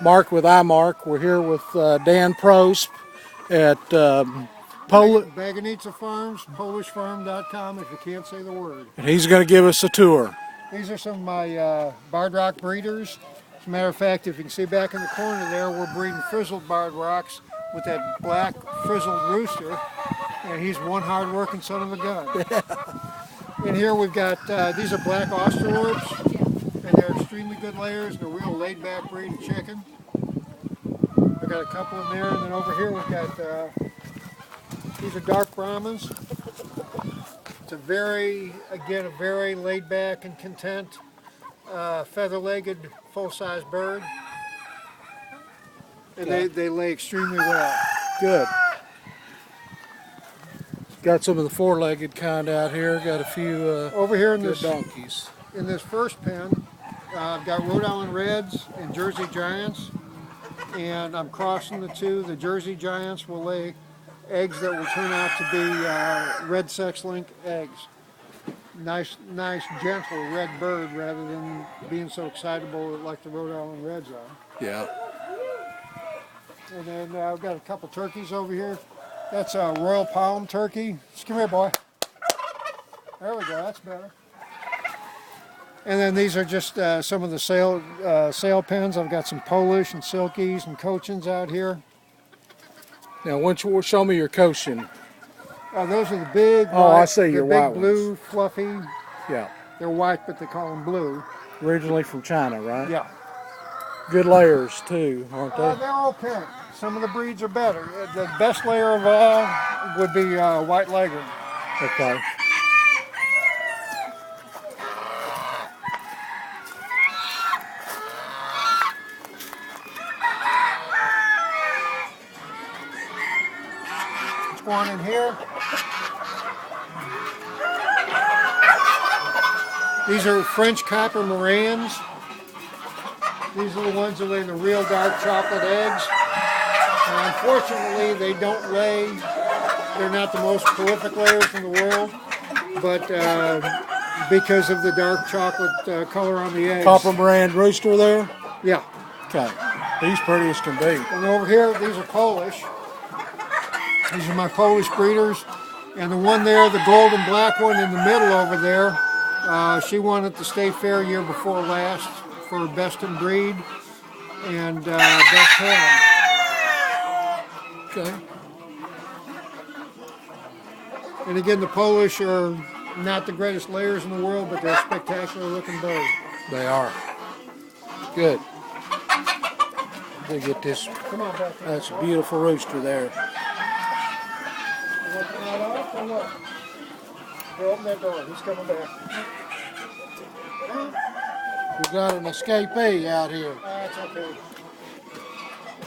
Mark with iMark. We're here with Dan Probst at Bangeniece Farms, PolishFarm.com if you can't say the word. and he's going to give us a tour. These are some of my barred rock breeders. As a matter of fact, if you can see back in the corner there, we're breeding frizzled barred rocks with that black frizzled rooster. And he's one hard-working son of a gun. And here we've got, these are black Australorps, and they're extremely good layers. They're a real laid-back breed of chicken. We've got a couple in there, and then over here we've got, these are dark Brahmins. It's a very laid-back and content, feather-legged, full-size bird. And they lay extremely well. Good. Got some of the four-legged kind out here. Got a few over here in good this donkeys. In this first pen, I've got Rhode Island Reds and Jersey Giants, and I'm crossing the two. The Jersey Giants will lay eggs that will turn out to be red sex-link eggs. Nice, gentle red bird rather than being so excitable like the Rhode Island Reds are. Yeah. And then I've got a couple turkeys over here. That's a Royal Palm turkey. Just come here, boy. There we go, that's better. And then these are just some of the sale pens. I've got some Polish and Silkies and Cochins out here. Now, once you show me your Cochin. Those are the big, I see your big white blue, ones. fluffy. Yeah. They're white, but they call them blue. Originally from China, right? Yeah. Good layers too, aren't they? They're okay. Some of the breeds are better. The best layer of all would be white leghorn. Okay. Let's go on in here. These are French copper Morans. These are the ones that lay the real dark chocolate eggs. And unfortunately, they don't lay, they're not the most prolific layers in the world, but because of the dark chocolate color on the eggs. Copper Moran rooster there? Yeah. Okay. He's pretty as can be. And over here, these are Polish. These are my Polish breeders. And the one there, the gold and black one in the middle over there, she won at the state fair year before last for best in breed and best hen. Okay. And again, the Polish are not the greatest layers in the world, but they're a spectacular looking bird. They are. Good. They get this. Come on back there. That's a beautiful rooster there. You want that off or what? Here, open that door. He's coming back. We got an escapee out here. That's okay.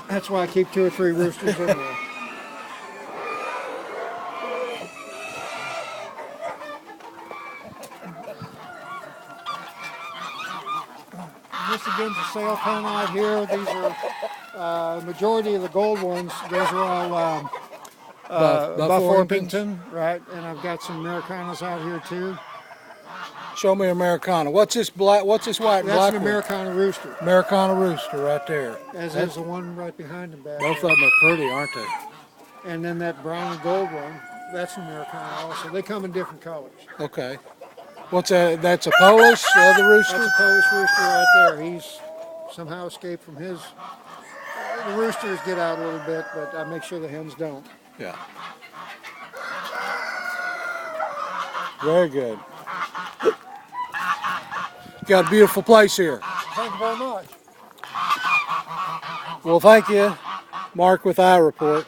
That's why I keep 2 or 3 roosters in there. This again's a sale pen out here. These are majority of the gold ones. Those are all Buff Orpington, right? And I've got some Americanas out here too. Show me Americana. What's this black? What's this white and black? That's an Americana rooster. Americana rooster right there. As is the one right behind him back Both there. of them are pretty, aren't they? And then that brown and gold one, that's an Americana also. They come in different colors. Okay. What's that? That's a Polish, the other rooster? That's a Polish rooster right there. He's somehow escaped from his. The roosters get out a little bit, but I make sure the hens don't. Yeah. Very good. Got a beautiful place here. Thank you very much. Well, thank you, Mark with iReport.